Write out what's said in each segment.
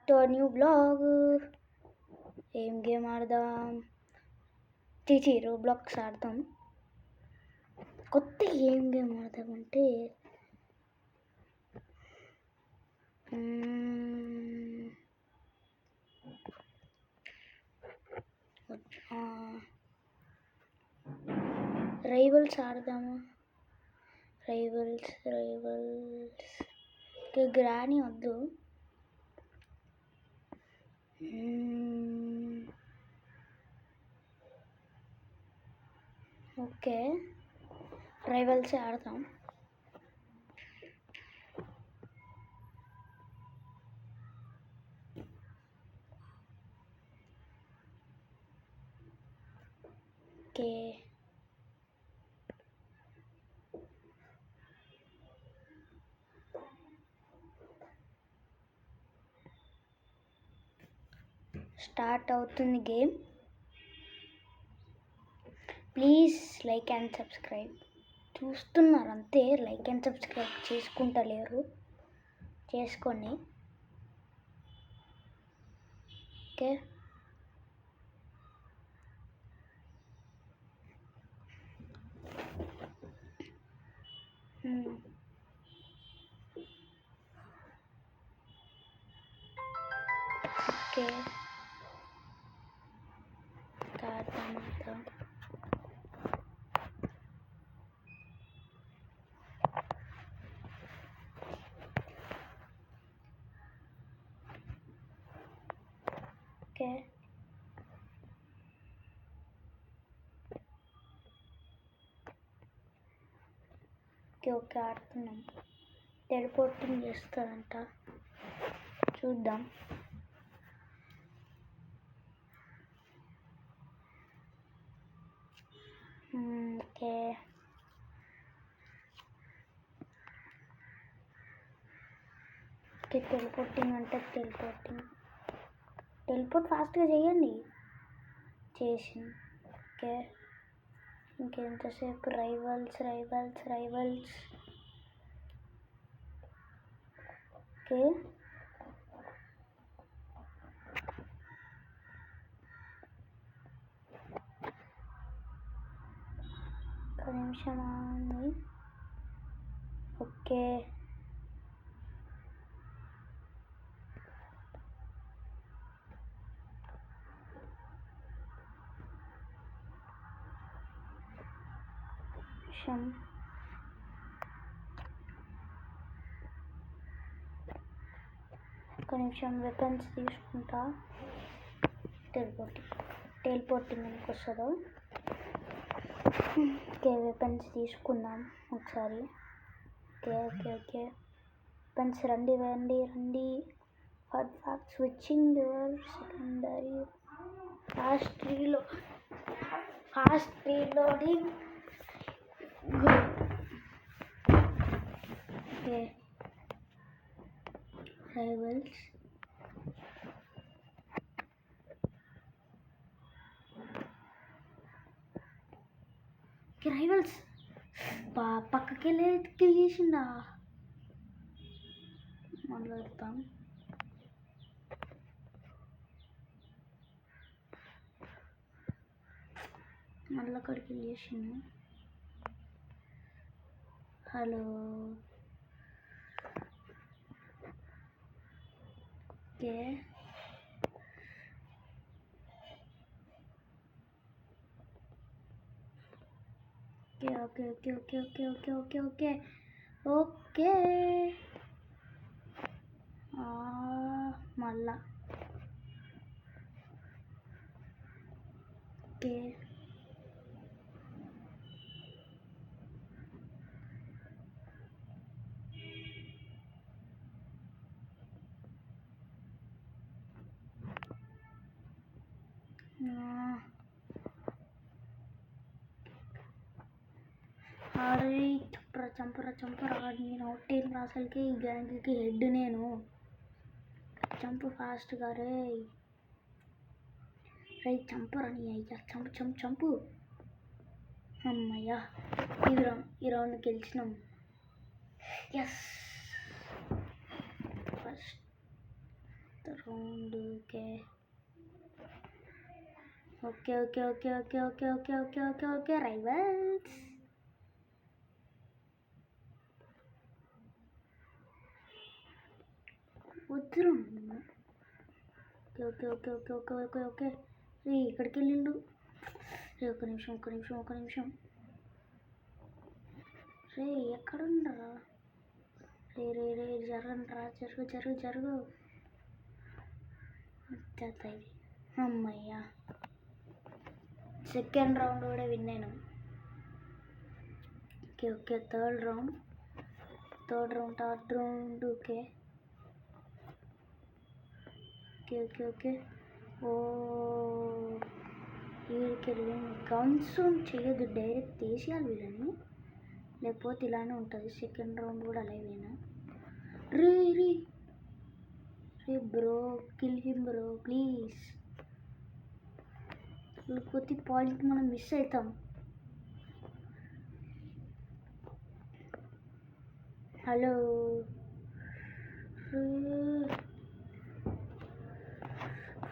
To a new blog. ఏం game ఆడదాం? Roblox ఆడదాం. కొత్త ఏం గేమ్ ఆడదామంటే రైవల్స్ ఆడదామా? రైవల్స్ గ్రానీ వద్దు. ఓకే, రైవల్స్ ఆడతాం. ఓకే, స్టార్ట్ అవుతుంది game. Please like and subscribe. చూస్తున్నారు అంతే, లైక్ అండ్ సబ్స్క్రైబ్ చేసుకుంటలేరు. చేసుకోండి. ఓకే, ఓకే, తర్వాత ఓకే ఓకే ఆడుతున్నాం. టెలిపోర్టింగ్ చేస్తారంట, చూద్దాం. ఓకే, టెలిపోర్టింగ్ అంటే టెలిపోర్ట్ ఫాస్ట్గా చేయండి. చేసింది. ఓకే, ఇంకెంతసేపు? రైవల్స్. ఓకే, ఒక నిమిషం ఆగండి. ఓకే, ఒక నిమిషం వెపన్స్ తీసుకుంటా. టెలిపోర్టింగ్ ఎందుకు వస్తుందో. ఓకే, వెపన్స్ తీసుకుందాం ఒకసారి. ఓకే వెపన్స్ రండి. Fast switching your secondary. Fast reloading. Okay, rivals. పక్కకి వెళ్ళి కిల్ చేసిందా? మొదలెడతాం. మళ్ళీ అక్కడికి కిల్ చేసింది. హలో, ఓకే, మళ్ళా ఓకే, చంపరా. నేను అవుట్ అసలుకి ఈ గ్యాంగ్కి హెడ్. నేను చంపు ఫాస్ట్గా. రే చంపరా నీ అయ్యా. చంపు. అమ్మయ్యా, ఈ రౌండ్ గెలిచినాం. Yes, round. Okay okay okay okay okay okay okay okay okay okay rivals. వద్దురు. Okay okay okay okay okay okay okay రే ఇక్కడికి వెళ్ళిండు. రే ఒక్క నిమిషం ఒక్క నిమిషం ఒక్క నిమిషం. రే ఎక్కడుండరా? రే రే రే జరగండిరా, జరుగు జరుగు జరుగు. ఇది అమ్మయ్యా, సెకండ్ రౌండ్ కూడా విన్నాను. Okay okay third round third round. Okay okay okay okay. ఓ వీడికి గన్స్ చేయొద్దు, డైరెక్ట్ తీసేయాలి వీళ్ళని, లేకపోతే ఇలానే ఉంటుంది. సెకండ్ రౌండ్ కూడా అలాగేనా? రే రే రే bro, kill him bro please, లేకపోతే పాయింట్ మనం మిస్ అవుతాం. హలో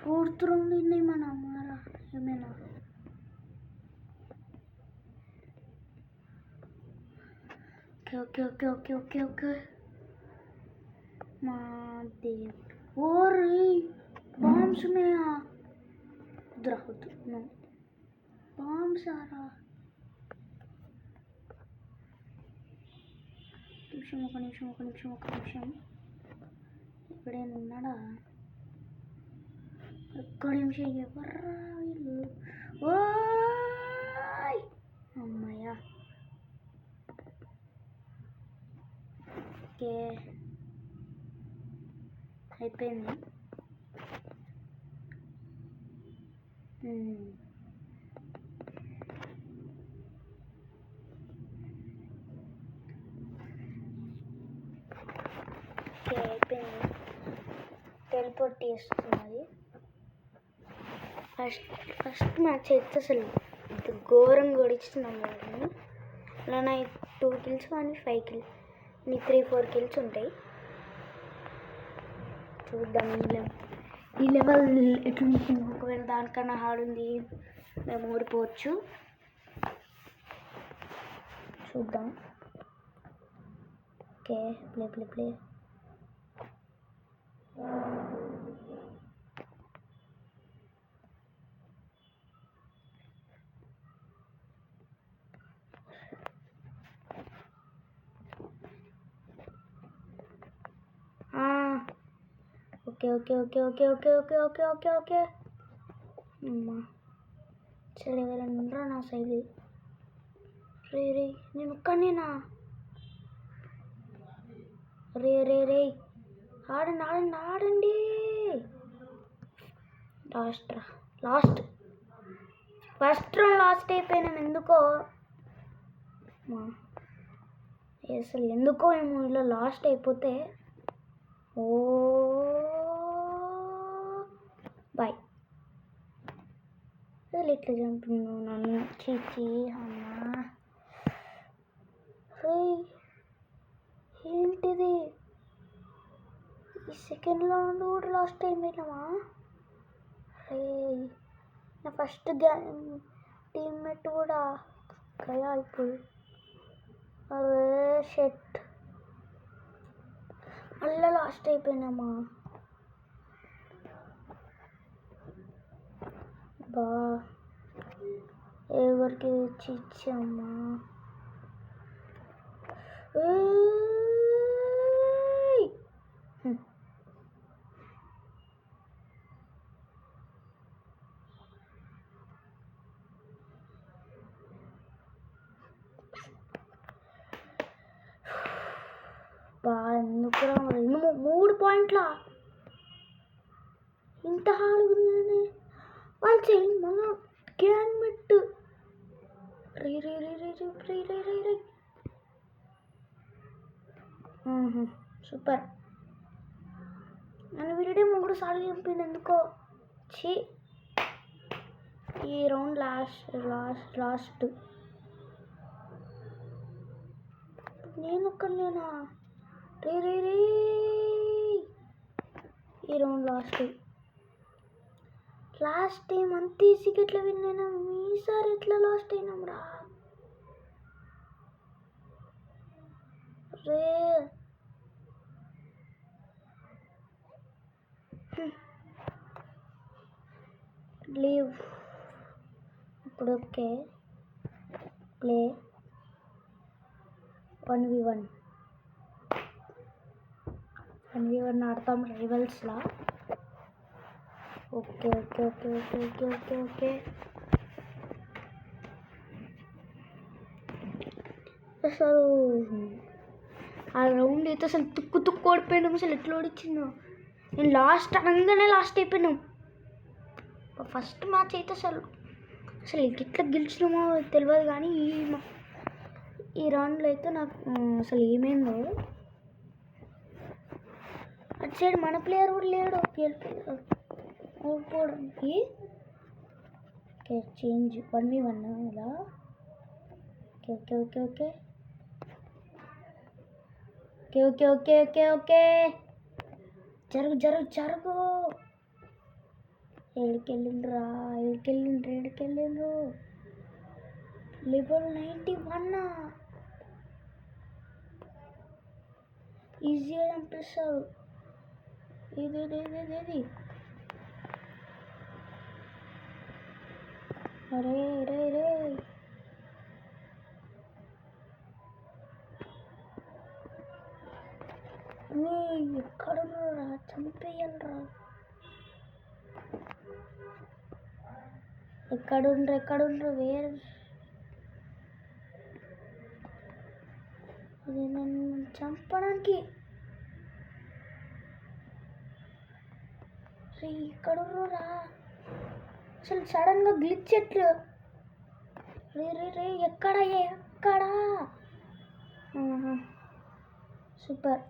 ఫోర్త్ రౌండ్ ఉన్నాయి మన అమ్మారా ఏమైనా. Okay okay okay okay okay మా దేవ్. ఓరే బాంబ్స్ ఉన్నాయా? వద్దు నో బాంబ్స్ ఆరా. ఒక నిమిషం ఎక్కడైనా ఉన్నాడా? ఒక్క నిమిషం. ఎవర్రా వీళ్ళు? ఓయ్ అమ్మయ్యా. ఓకే అయిపోయింది. ఓకే అయిపోయింది. టెలిపోర్ట్ చేస్తున్నది. ఫస్ట్ మ్యాచ్ అయితే అసలు ఘోరంగా ఓడిస్తున్నాం వాళ్ళని. అలా నా 2 kills కానీ 5 kills, నీ 3-4 kills ఉంటాయి. చూద్దాం ఈ లెవెల్ ఎట్లుంటుంది. ఒకవేళ దానికన్నా హార్డ్ ఉంది మేము ఓడిపోవచ్చు. చూద్దాం. Okay play. Okay okay okay okay okay okay okay okay okay అమ్మా సరే ఎవరైనా ఉండరా నా సైడ్? రే రే నేను ఒక్కనేనా? రే రే రే ఆడండి. లాస్ట్ ఫస్ట్ రౌండ్ లాస్ట్ అయిపోయినాం ఎందుకో. అసలు ఎందుకో ఏమో ఇలా లాస్ట్ అయిపోతే. ఓ బాయ్. అసలు ఇట్లా చంపున్నావు నన్ను, చీచి అమ్మా. ఏంటిది ఈ సెకండ్ రౌండ్ కూడా లాస్ట్ అయిపోయినావా? నా ఫస్ట్ టీమ్మేట్ కూడా గయా ఇప్పుడు. అదే షెట్ మళ్ళీ లాస్ట్ అయిపోయినామా? బా ఎవరికి ఇచ్చామ్మా? ఎందుకు 3 పాయింట్ల ఇంత హార్డ్గా ఉందని వాళ్ళు చేయండి. మన గ్యాంగ్ మెట్ రే సూపర్. నన్ను వీడియో 3 సార్లు చంపింది ఎందుకో. ఈ రౌండ్ లాస్ట్ నేను ఒక్కనేనా? రే ఈ రౌండ్ లాస్ట్ టైం అంత ఈజీగా ఎట్లా విన్ అయినాం, ఈసారి ఎట్లా లాస్ట్ అయినాం రా రే. లీవ్ ఇప్పుడు ఓకే. ప్లే 1v1 ఆడతాం రైవల్స్లా. Okay okay okay okay okay okay okay అసలు ఆ రౌండ్ అయితే అసలు తుక్కు ఓడిపోయినాం. అసలు ఎట్లా ఓడిచ్చిందో, నేను లాస్ట్ అనగానే లాస్ట్ అయిపోయినాం. ఫస్ట్ మ్యాచ్ అయితే అసలు ఎట్లా గెలిచినామో తెలియదు, కానీ ఈ రౌండ్లో అయితే నాకు అసలు ఏమైందో. అటు సైడ్ మన ప్లేయర్ కూడా లేడు ఓడిపోవడానికి. ఓకే చేంజ్ 1v1 ఇలా. Okay okay okay okay okay okay okay okay జరుగు జరుగు జరుగు. ఏడుకెళ్ళిండ్రు లెవెల్ 91 ఈజీగా చంపేస్తారు. ఇది అరే రే రే ఎక్కడున్నారా, చంపేయాలరా. ఎక్కడుండ్రు వేరు. ఇది నన్ను చంపడానికి ఎక్కడుర్రా. అసలు సడన్గా గ్లిచ్ ఎట్లు. రే ఎక్కడా సూపర్.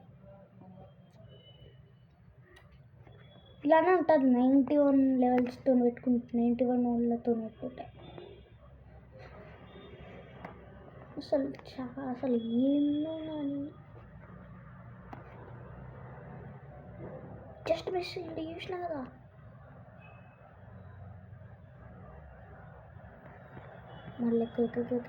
ఇలానే ఉంటుంది 91 లెవెల్స్తో పెట్టుకుంటే, 91 వాళ్ళతో పెట్టుకుంటే అసలు ఏందో కానీ జస్ట్ మిస్ ఇది చూసినా కదా. మళ్ళీ ఎక్కడికి వెళ్ళి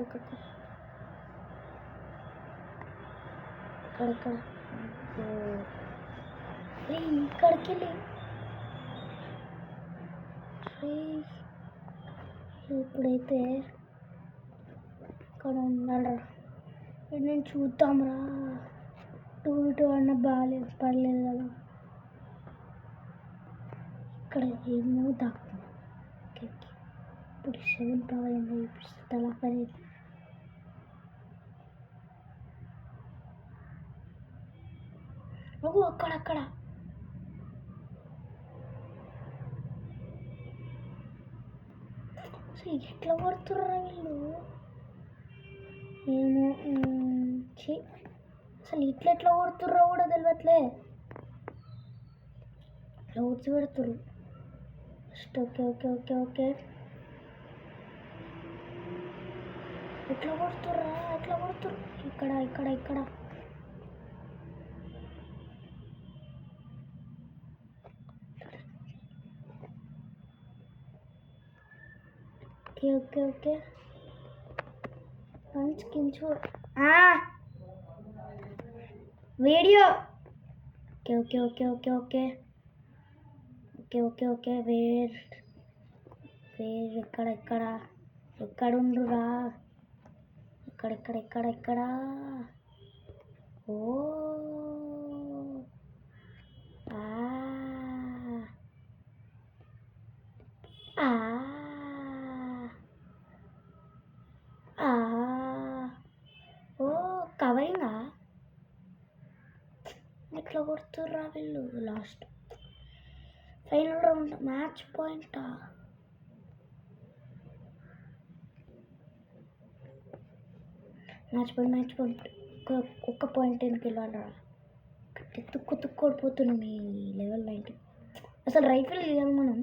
ఇప్పుడైతే ఇక్కడ ఉండాలరా. నేను చూద్దాంరా. 2v2 అన్న పడలేదు కదా. ఇక్కడ ఏమో దాక్కున్నా. ఓకే ఇప్పుడు 7 కావాలండి. చూపిస్తుంది అలా పని. అక్కడ అసలు ఎట్లా కొడుతుర్రా వీళ్ళు, ఏమో అసలు ఎట్లా కొడుతుర్రో కూడా తెలియట్లే. క్లౌడ్స్ పెడుతుర్రు ఫస్ట్. ఓకే ఎట్లా కొడుతుర్రా. ఇక్కడ okay skins video. Okay where ఎక్కడ ఉండురా. ఎక్కడ ఓ ఓ కవరింగా. ఎట్లా కొడుతుర్రా వీళ్ళు. Last final round match point. ఒక్క పాయింట్ ఎందుకు వెళ్ళాలరా. తుక్కు ఓడిపోతున్నాం ఈ లెవెల్ 90. అసలు రైఫిల్ లేదు మనం.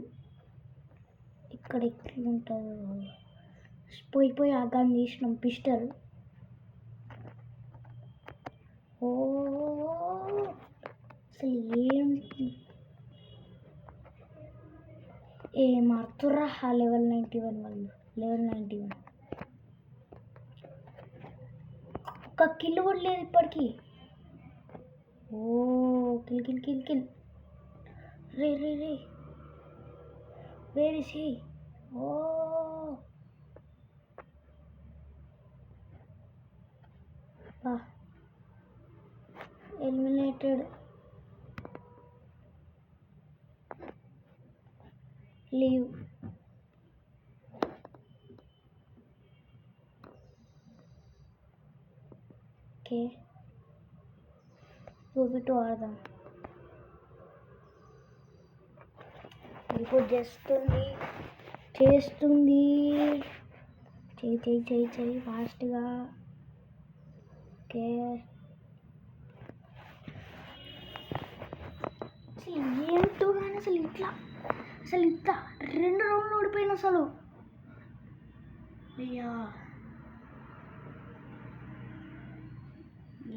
ఇక్కడ ఎట్లా ఉంటుందో పోయి ఆగాన్ని తీసినాం పిస్టల్. అసలు ఏం ఏ మారుతుర్రా లెవెల్ 91 వాళ్ళు. లెవెల్ 91 ఒక్క కిల్ కూడా లేదు ఇప్పటికీ. ఓ కిల్ కిల్ కిల్ కిల్. రే రే రే వేర్ ఇస్ హీ? ఓ ఎలిమినేటెడ్. లీవ్. ఓకే 2v2 ఆడదాం. రిపోర్ట్ చేస్తుంది చెయ్యి ఫాస్ట్గా. ఓకే అసలు ఏంటో కానీ అసలు ఇంత 2 రౌండ్లు ఓడిపోయిన అసలు. అయ్యా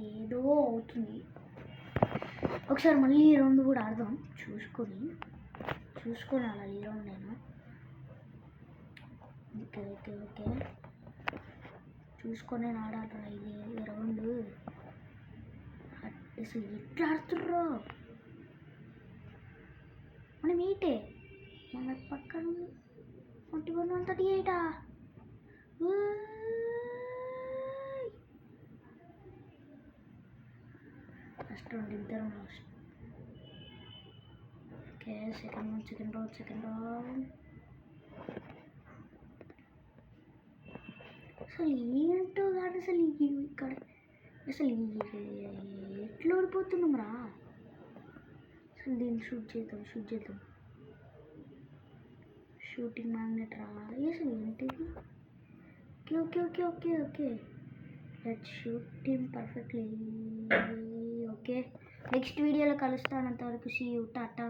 ఏదో అవుతుంది. ఒకసారి మళ్ళీ ఈ రౌండ్ కూడా ఆడదాం. చూసుకొని ఆడాలి ఈ రౌండ్ నేను. ఓకే ఓకే ఓకే చూసుకొని ఆడాలరా ఇది ఈ రౌండ్. అసలు ఎట్లా ఆడుతుర్రో. మనం ఈటే మన పక్కన 41 138. ఫస్ట్ రౌండ్ ఇద్దరం లాస్ట్. Okay second round. అసలు ఏంటో కానీ అసలు ఇక్కడ అసలు ఎట్లా ఓడిపోతున్నాం రా. అసలు దీన్ని షూట్ చేద్దాం. షూటింగ్ మ్యాగ్నెట్ రా. అసలు ఏంటిది? Okay let's shoot him perfectly. Okay next వీడియోలో కలుస్తాను. అంతవరకు సీ యూ టాటా.